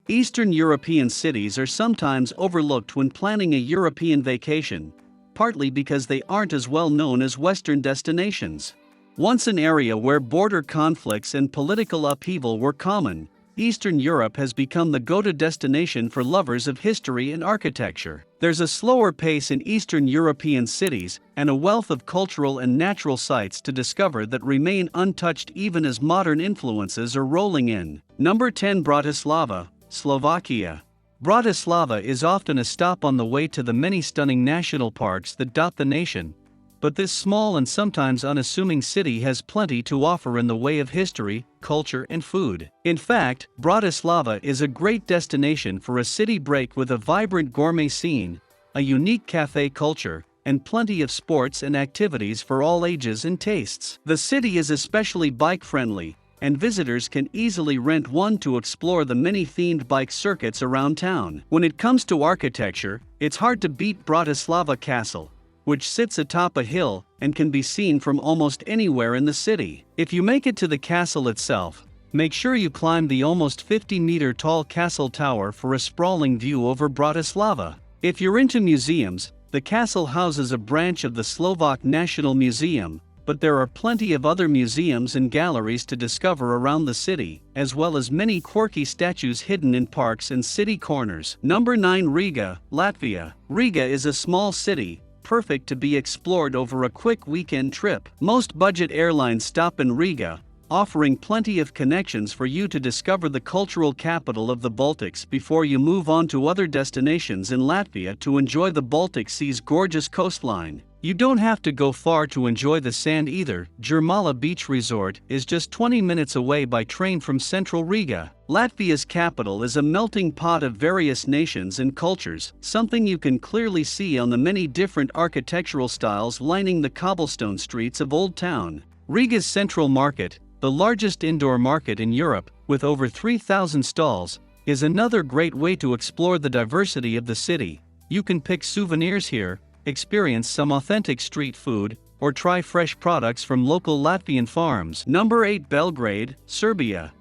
Eastern European cities are sometimes overlooked when planning a European vacation, partly because they aren't as well known as Western destinations. Once an area where border conflicts and political upheaval were common, Eastern Europe has become the go-to destination for lovers of history and architecture. There's a slower pace in Eastern European cities and a wealth of cultural and natural sites to discover that remain untouched even as modern influences are rolling in. Number 10. Bratislava, Slovakia. Bratislava is often a stop on the way to the many stunning national parks that dot the nation, but this small and sometimes unassuming city has plenty to offer in the way of history, culture, and food. In fact, Bratislava is a great destination for a city break with a vibrant gourmet scene, a unique cafe culture, and plenty of sports and activities for all ages and tastes. The city is especially bike-friendly, and visitors can easily rent one to explore the many themed bike circuits around town. When it comes to architecture, it's hard to beat Bratislava Castle, which sits atop a hill and can be seen from almost anywhere in the city. If you make it to the castle itself, make sure you climb the almost 50-meter-tall castle tower for a sprawling view over Bratislava. If you're into museums, the castle houses a branch of the Slovak National Museum, but there are plenty of other museums and galleries to discover around the city, as well as many quirky statues hidden in parks and city corners. Number 9. Riga, Latvia. Riga is a small city, perfect to be explored over a quick weekend trip. Most budget airlines stop in Riga, offering plenty of connections for you to discover the cultural capital of the Baltics before you move on to other destinations in Latvia to enjoy the Baltic Sea's gorgeous coastline. You don't have to go far to enjoy the sand either. Jurmala Beach Resort is just 20 minutes away by train from central Riga. Latvia's capital is a melting pot of various nations and cultures, something you can clearly see on the many different architectural styles lining the cobblestone streets of Old Town. Riga's Central Market, the largest indoor market in Europe, with over 3,000 stalls, is another great way to explore the diversity of the city. You can pick souvenirs here, experience some authentic street food, or try fresh products from local Latvian farms. Number 8. Belgrade, Serbia.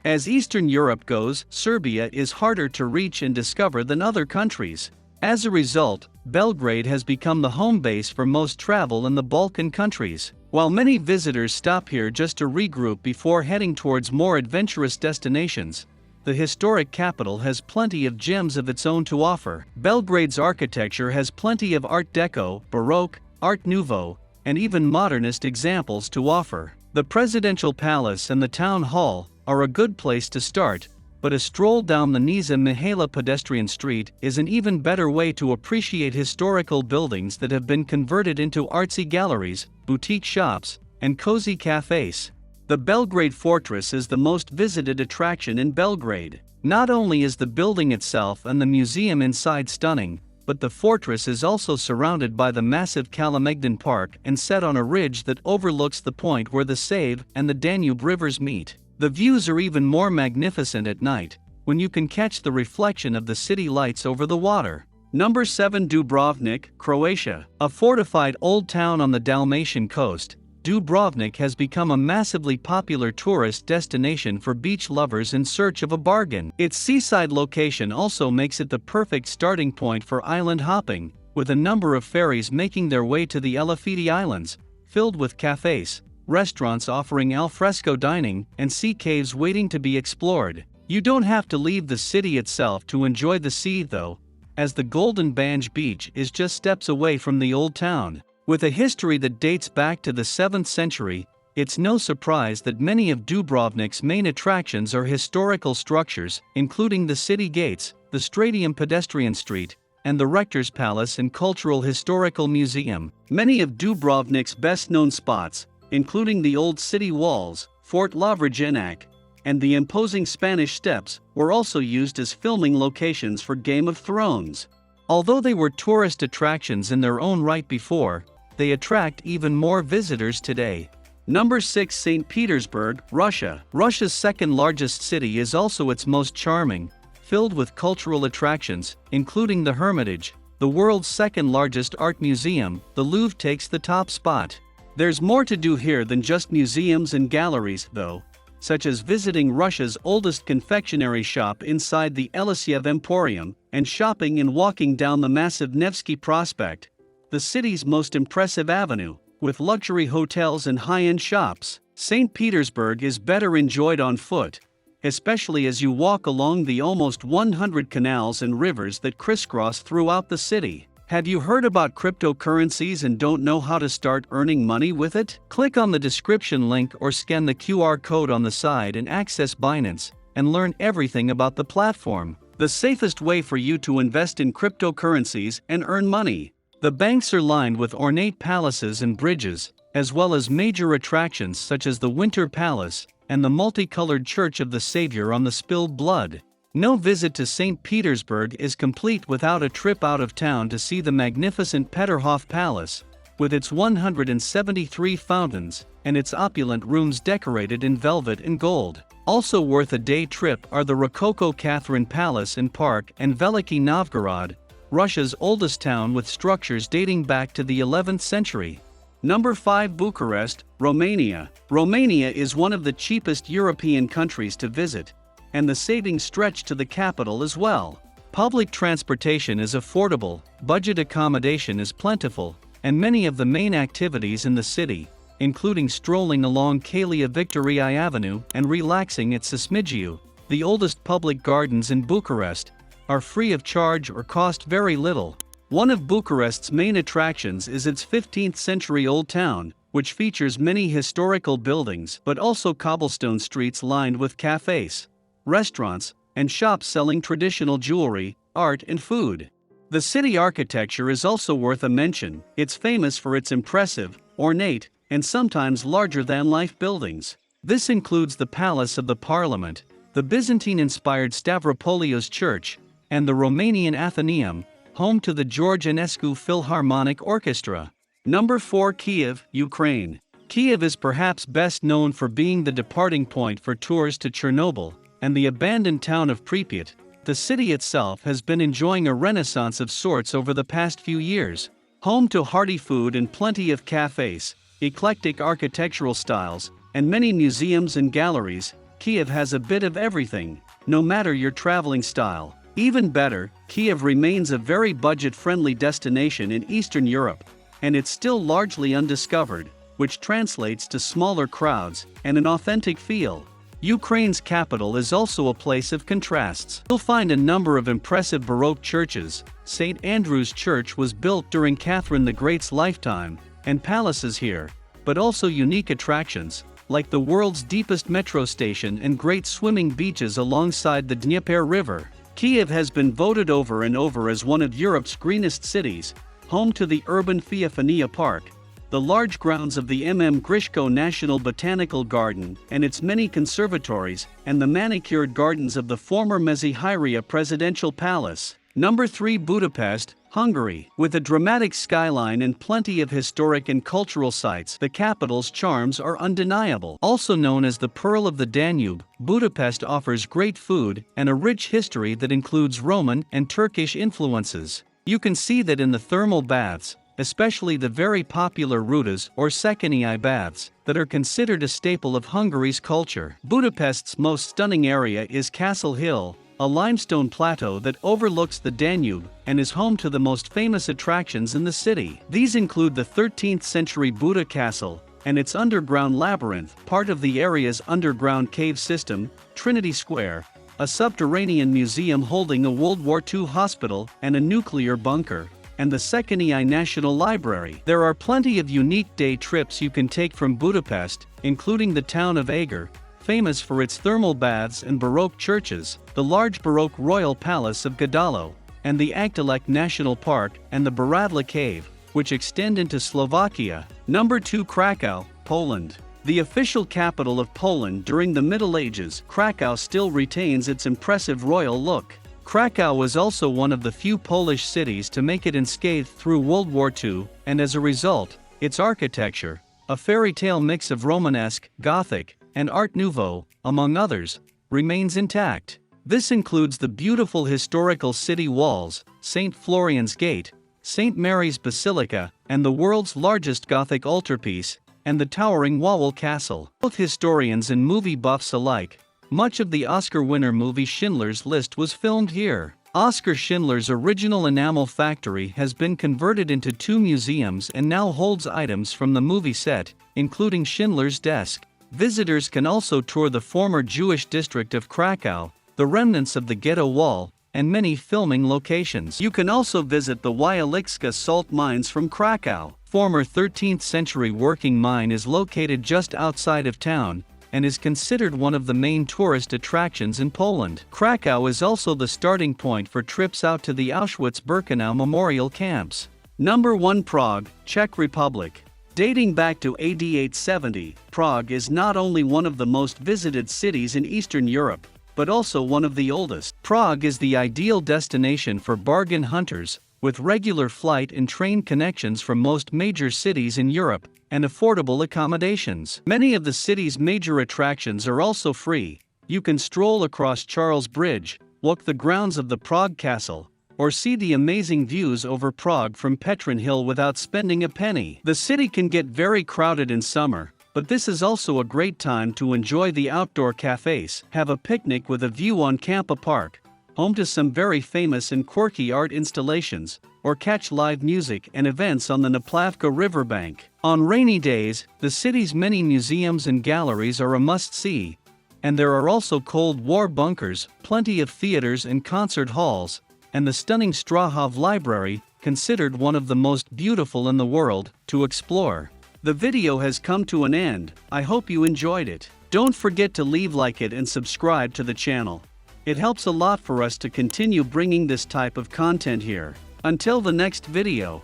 As Eastern Europe goes, Serbia is harder to reach and discover than other countries. As a result, Belgrade has become the home base for most travel in the Balkan countries. While many visitors stop here just to regroup before heading towards more adventurous destinations, the historic capital has plenty of gems of its own to offer. Belgrade's architecture has plenty of Art Deco, Baroque, Art Nouveau, and even modernist examples to offer. The Presidential Palace and the Town Hall are a good place to start, but a stroll down the Neza Mihaela pedestrian street is an even better way to appreciate historical buildings that have been converted into artsy galleries, boutique shops, and cozy cafes. The Belgrade Fortress is the most visited attraction in Belgrade. Not only is the building itself and the museum inside stunning, but the fortress is also surrounded by the massive Kalemegdan Park and set on a ridge that overlooks the point where the Save and the Danube rivers meet. The views are even more magnificent at night, when you can catch the reflection of the city lights over the water. Number 7. Dubrovnik, Croatia. A fortified old town on the Dalmatian coast, Dubrovnik has become a massively popular tourist destination for beach lovers in search of a bargain. Its seaside location also makes it the perfect starting point for island hopping, with a number of ferries making their way to the Elefiti Islands, filled with cafes, restaurants offering alfresco dining, and sea caves waiting to be explored. You don't have to leave the city itself to enjoy the sea though, as the Golden Banj beach is just steps away from the old town. With a history that dates back to the 7th century, it's no surprise that many of Dubrovnik's main attractions are historical structures, including the city gates, the Stradium pedestrian street, and the Rector's Palace and Cultural Historical Museum. Many of Dubrovnik's best-known spots, including the old city walls, Fort Lovrejenac, and the imposing Spanish Steps, were also used as filming locations for Game of Thrones. Although they were tourist attractions in their own right before, they attract even more visitors today. Number 6. St. Petersburg, Russia. Russia's second largest city is also its most charming, filled with cultural attractions, including the Hermitage, the world's second largest art museum. The Louvre takes the top spot. There's more to do here than just museums and galleries, though. such as visiting Russia's oldest confectionery shop inside the Elisiev Emporium, and shopping and walking down the massive Nevsky Prospect, the city's most impressive avenue, with luxury hotels and high-end shops. St. Petersburg is better enjoyed on foot, especially as you walk along the almost 100 canals and rivers that crisscross throughout the city. Have you heard about cryptocurrencies and don't know how to start earning money with it? Click on the description link or scan the QR code on the side and access Binance and learn everything about the platform. The safest way for you to invest in cryptocurrencies and earn money. The banks are lined with ornate palaces and bridges, as well as major attractions such as the Winter Palace and the multicolored Church of the Savior on the Spilled Blood. No visit to St. Petersburg is complete without a trip out of town to see the magnificent Peterhof Palace, with its 173 fountains and its opulent rooms decorated in velvet and gold. Also worth a day trip are the Rococo Catherine Palace and Park and Veliki Novgorod, Russia's oldest town with structures dating back to the 11th century. Number 5. Bucharest, Romania. Romania is one of the cheapest European countries to visit, and the savings stretch to the capital as well. Public transportation is affordable, budget accommodation is plentiful, and many of the main activities in the city, including strolling along Calia Victoriei Avenue and relaxing at Sismigiu, the oldest public gardens in Bucharest, are free of charge or cost very little. One of Bucharest's main attractions is its 15th century old town, which features many historical buildings but also cobblestone streets lined with cafes, restaurants, and shops selling traditional jewelry, art, and food. The city architecture is also worth a mention. It's famous for its impressive, ornate, and sometimes larger-than-life buildings. This includes the Palace of the Parliament, the Byzantine-inspired Stavropolios Church, and the Romanian Athenaeum, home to the George Enescu Philharmonic Orchestra. Number 4. Kiev, Ukraine. Kiev is perhaps best known for being the departing point for tours to Chernobyl and the abandoned town of Pripyat. The city itself has been enjoying a renaissance of sorts over the past few years. Home to hearty food and plenty of cafes, eclectic architectural styles, and many museums and galleries, Kiev has a bit of everything, no matter your traveling style. Even better, Kiev remains a very budget-friendly destination in Eastern Europe, and it's still largely undiscovered, which translates to smaller crowds and an authentic feel. Ukraine's capital is also a place of contrasts. You'll find a number of impressive Baroque churches. St. Andrew's Church was built during Catherine the Great's lifetime, and palaces here, but also unique attractions, like the world's deepest metro station and great swimming beaches alongside the Dnieper River. Kiev has been voted over and over as one of Europe's greenest cities, home to the urban Theophania Park, the large grounds of the Grishko National Botanical Garden and its many conservatories, and the manicured gardens of the former Mezihairia Presidential Palace. Number 3. Budapest, Hungary. With a dramatic skyline and plenty of historic and cultural sites, the capital's charms are undeniable. Also known as the Pearl of the Danube, Budapest offers great food and a rich history that includes Roman and Turkish influences. You can see that in the thermal baths, especially the very popular Rudas or Székényi baths, that are considered a staple of Hungary's culture. Budapest's most stunning area is Castle Hill, a limestone plateau that overlooks the Danube and is home to the most famous attractions in the city. These include the 13th century Buda Castle and its underground labyrinth, part of the area's underground cave system, Trinity Square, a subterranean museum holding a World War II hospital and a nuclear bunker, and the Székényi National Library. There are plenty of unique day trips you can take from Budapest, including the town of Eger, famous for its thermal baths and Baroque churches, the large Baroque Royal Palace of Godalo, and the Agdalek National Park and the Baradla Cave, which extend into Slovakia. Number 2. Krakow, Poland. The official capital of Poland during the Middle Ages, Krakow still retains its impressive royal look. Krakow was also one of the few Polish cities to make it unscathed through World War II, and as a result, its architecture, a fairy tale mix of Romanesque, Gothic, and Art Nouveau, among others, remains intact. This includes the beautiful historical city walls, St. Florian's Gate, St. Mary's Basilica, and the world's largest Gothic altarpiece, and the towering Wawel Castle. Both historians and movie buffs alike, much of the Oscar winner movie Schindler's List was filmed here. Oskar Schindler's original enamel factory has been converted into 2 museums and now holds items from the movie set, including Schindler's desk. Visitors can also tour the former Jewish district of Krakow, the remnants of the ghetto wall, and many filming locations. You can also visit the Wieliczka salt mines from Krakow. Former 13th century working mine is located just outside of town, and is considered one of the main tourist attractions in Poland. Krakow is also the starting point for trips out to the Auschwitz-Birkenau memorial camps. Number 1. Prague, Czech Republic. Dating back to AD 870, Prague is not only one of the most visited cities in Eastern Europe, but also one of the oldest. Prague is the ideal destination for bargain hunters, with regular flight and train connections from most major cities in Europe, and affordable accommodations. Many of the city's major attractions are also free. You can stroll across Charles Bridge, walk the grounds of the Prague Castle, or see the amazing views over Prague from Petrin Hill without spending a penny. The city can get very crowded in summer, but this is also a great time to enjoy the outdoor cafes, have a picnic with a view on Kampa Park, home to some very famous and quirky art installations, or catch live music and events on the Neplavka riverbank. On rainy days, the city's many museums and galleries are a must-see, and there are also Cold War bunkers, plenty of theaters and concert halls, and the stunning Strahov Library, considered one of the most beautiful in the world, to explore. The video has come to an end. I hope you enjoyed it. Don't forget to leave like it and subscribe to the channel. It helps a lot for us to continue bringing this type of content here. Until the next video.